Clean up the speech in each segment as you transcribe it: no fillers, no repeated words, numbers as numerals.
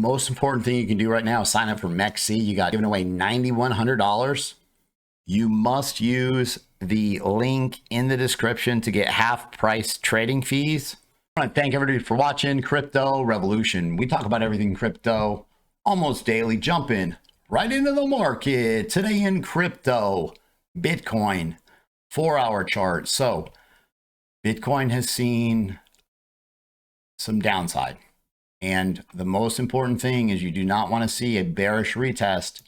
most important thing you can do right now is sign up for MEXC. You got giving away $9,100. You must use the link in the description to get half price trading fees. I want to thank everybody for watching Crypto Revolution. We talk about everything crypto almost daily. Jump in right into the market. Today in crypto, Bitcoin, 4-hour chart. So Bitcoin has seen some downside. And the most important thing is you do not want to see a bearish retest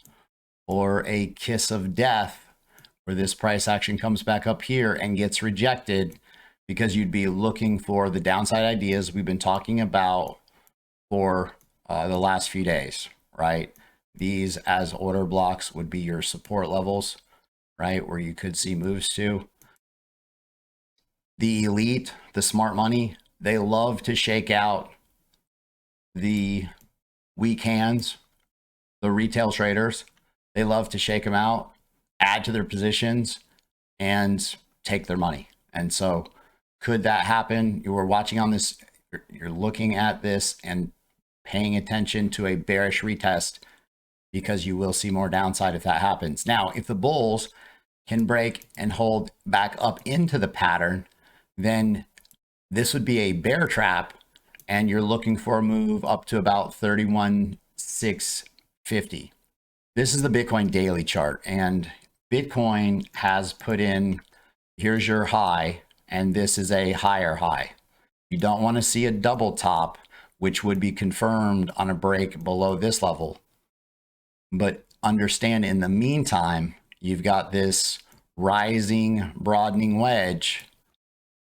or a kiss of death where this price action comes back up here and gets rejected, because you'd be looking for the downside ideas we've been talking about for the last few days, right? These as order blocks would be your support levels, right? Where you could see moves to. The elite, the smart money, they love to shake out the weak hands, the retail traders. They love to shake them out, add to their positions, and take their money. And so could that happen? You were watching on this, you're looking at this and paying attention to a bearish retest, because you will see more downside if that happens. Now, if the bulls can break and hold back up into the pattern, then this would be a bear trap, and you're looking for a move up to about 31,650. This is the Bitcoin daily chart, and Bitcoin has put in, here's your high, and this is a higher high. You don't want to see a double top, which would be confirmed on a break below this level. But understand, in the meantime, you've got this rising, broadening wedge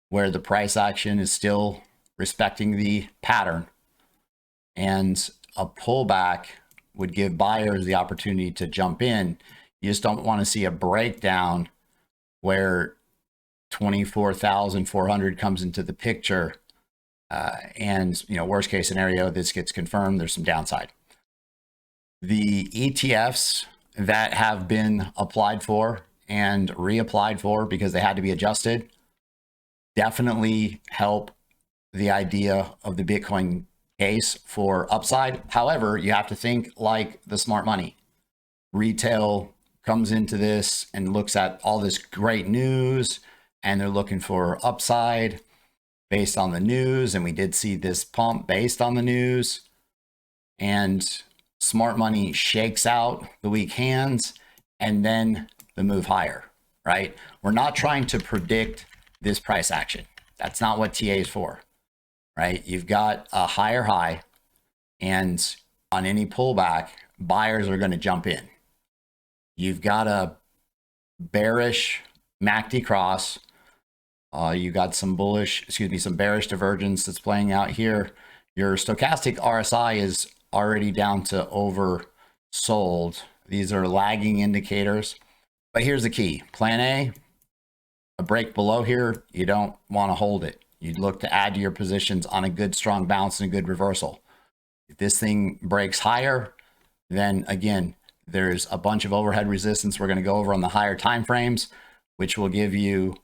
where the price action is still respecting the pattern, and a pullback would give buyers the opportunity to jump in. You just don't want to see a breakdown where 24,400 comes into the picture, and worst case scenario, this gets confirmed, there's some downside. The ETFs that have been applied for and reapplied for because they had to be adjusted definitely help the idea of the Bitcoin case for upside. However, you have to think like the smart money. Retail comes into this and looks at all this great news, and they're looking for upside based on the news. And we did see this pump based on the news, and smart money shakes out the weak hands and then the move higher, right? We're not trying to predict this price action. That's not what TA is for, right? You've got a higher high, and on any pullback, buyers are going to jump in. You've got a bearish MACD cross. You got some some bearish divergence that's playing out here. Your stochastic RSI is already down to oversold. These are lagging indicators. But here's the key. Plan A, a break below here, you don't want to hold it. You'd look to add to your positions on a good strong bounce and a good reversal. If this thing breaks higher, then again, there's a bunch of overhead resistance we're going to go over on the higher time frames, which will give you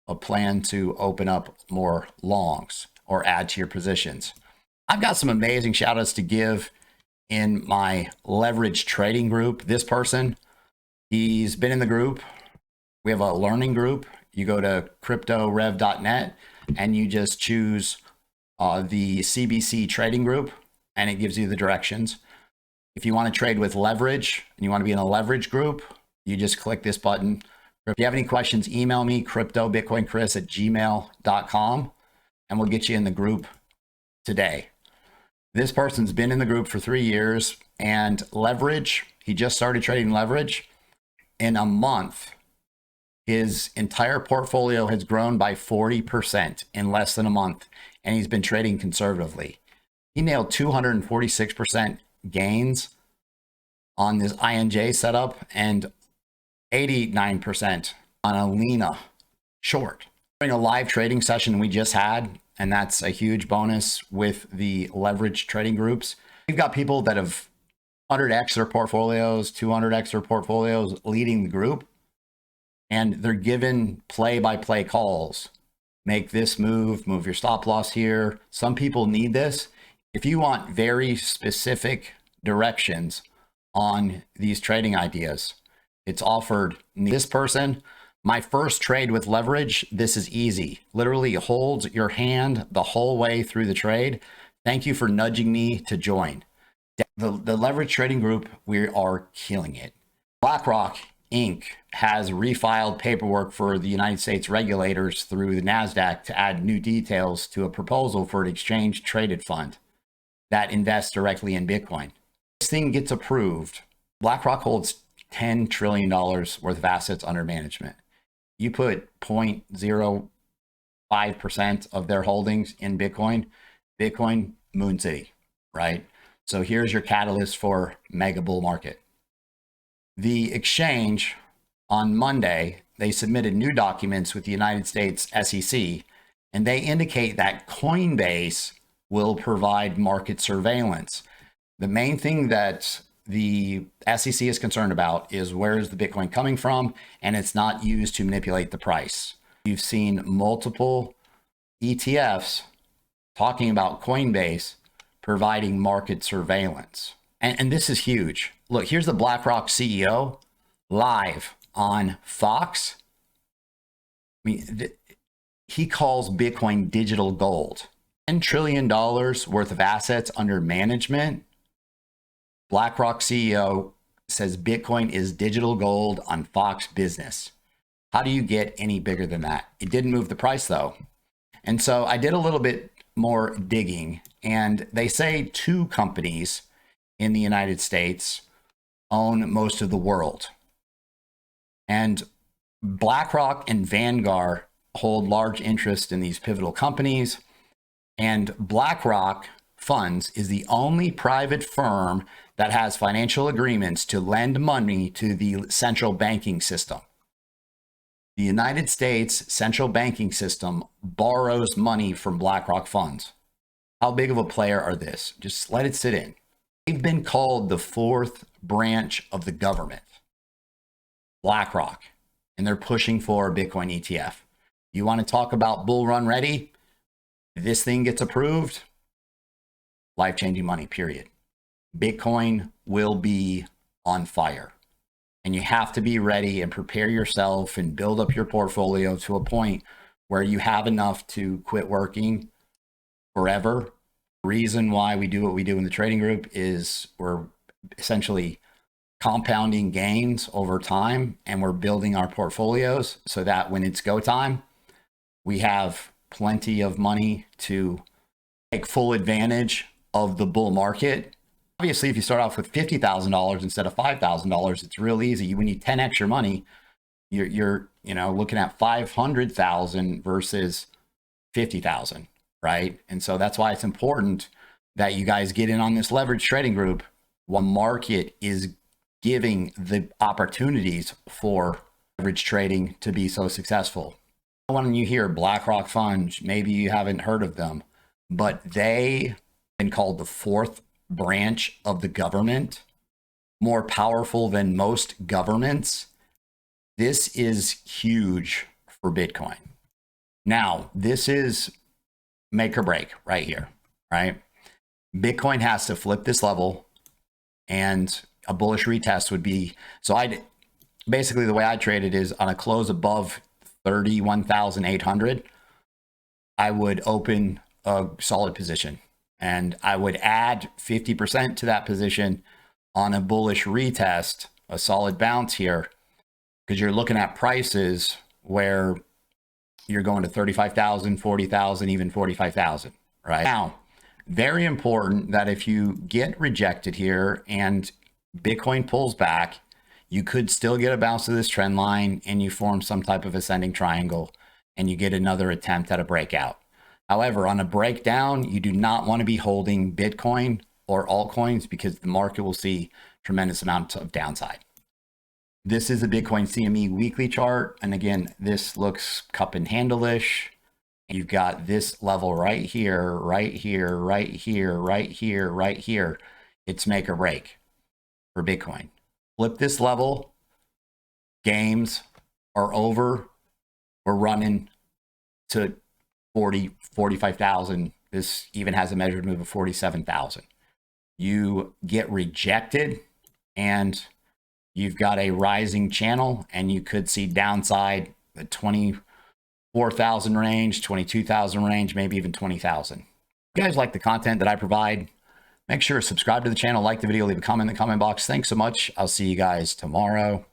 a plan to open up more longs or add to your positions. I've got some amazing shout outs to give in my leverage trading group. This person, he's been in the group. We have a learning group. You go to cryptorev.net and you just choose the CBC trading group, and it gives you the directions. If you want to trade with leverage and you want to be in a leverage group, you just click this button. If you have any questions, email me, cryptobitcoinchris@gmail.com, and we'll get you in the group today. This person's been in the group for 3 years, and leverage, he just started trading leverage. In a month, his entire portfolio has grown by 40% in less than a month, and he's been trading conservatively. He nailed 246% gains on this INJ setup and 89% on a Lena short. During a live trading session we just had, and that's a huge bonus with the leverage trading groups. We've got people that have 100x their portfolios, 200x their portfolios leading the group, and they're given play-by-play calls. Make this move, move your stop loss here. Some people need this. If you want very specific directions on these trading ideas. It's offered this person, my first trade with leverage. This is easy. Literally hold your hand the whole way through the trade. Thank you for nudging me to join. The leverage trading group, we are killing it. BlackRock Inc. has refiled paperwork for the United States regulators through the NASDAQ to add new details to a proposal for an exchange traded fund that invests directly in Bitcoin. This thing gets approved. BlackRock holds $10 trillion worth of assets under management. You put 0.05% of their holdings in Bitcoin, Moon City, right? So here's your catalyst for mega bull market. The exchange on Monday, they submitted new documents with the United States SEC, and they indicate that Coinbase will provide market surveillance. The main thing that the SEC is concerned about is where is the Bitcoin coming from, and it's not used to manipulate the price. You've seen multiple ETFs talking about Coinbase providing market surveillance. And this is huge. Look, here's the BlackRock CEO live on Fox. I mean, he calls Bitcoin digital gold. $10 trillion worth of assets under management. BlackRock CEO says Bitcoin is digital gold on Fox Business. How do you get any bigger than that? It didn't move the price though. And so I did a little bit more digging, and they say two companies in the United States own most of the world. And BlackRock and Vanguard hold large interest in these pivotal companies. And BlackRock Funds is the only private firm that has financial agreements to lend money to the central banking system. The United States central banking system borrows money from BlackRock Funds. How big of a player are this? Just let it sit in. They've been called the fourth branch of the government, BlackRock, and they're pushing for a Bitcoin ETF. You want to talk about bull run ready? This thing gets approved, life-changing money, period. Bitcoin will be on fire. And you have to be ready and prepare yourself and build up your portfolio to a point where you have enough to quit working forever. The reason why we do what we do in the trading group is we're essentially compounding gains over time, and we're building our portfolios so that when it's go time, we have plenty of money to take full advantage of the bull market. Obviously, if you start off with $50,000 instead of $5,000, it's real easy. When you 10x your money, you're looking at 500,000 versus 50,000, right? And so that's why it's important that you guys get in on this leverage trading group. One market is giving the opportunities for leverage trading to be so successful. When you hear BlackRock Funds, maybe you haven't heard of them, but they've been called the fourth branch of the government, more powerful than most governments. This is huge for Bitcoin. Now, this is make or break right here, right? Bitcoin has to flip this level, and a bullish retest would be, so basically the way I trade it is on a close above 31,800, I would open a solid position. And I would add 50% to that position on a bullish retest, a solid bounce here, because you're looking at prices where you're going to 35,000, 40,000, even 45,000, right? Now, very important that if you get rejected here and Bitcoin pulls back, you could still get a bounce to this trend line and you form some type of ascending triangle and you get another attempt at a breakout. However, on a breakdown, you do not want to be holding Bitcoin or altcoins because the market will see tremendous amounts of downside. This is a Bitcoin CME weekly chart. And again, this looks cup and handle-ish. You've got this level right here, right here, right here, right here, right here. It's make or break for Bitcoin. Flip this level, games are over. We're running to 45,000. This even has a measured move of 47,000. you get rejected and you've got a rising channel, and you could see downside at 24,000 range, 22,000 range, maybe even 20,000. If you guys like the content that I provide, make sure to subscribe to the channel, like the video, leave a comment in the comment box. Thanks so much. I'll see you guys tomorrow.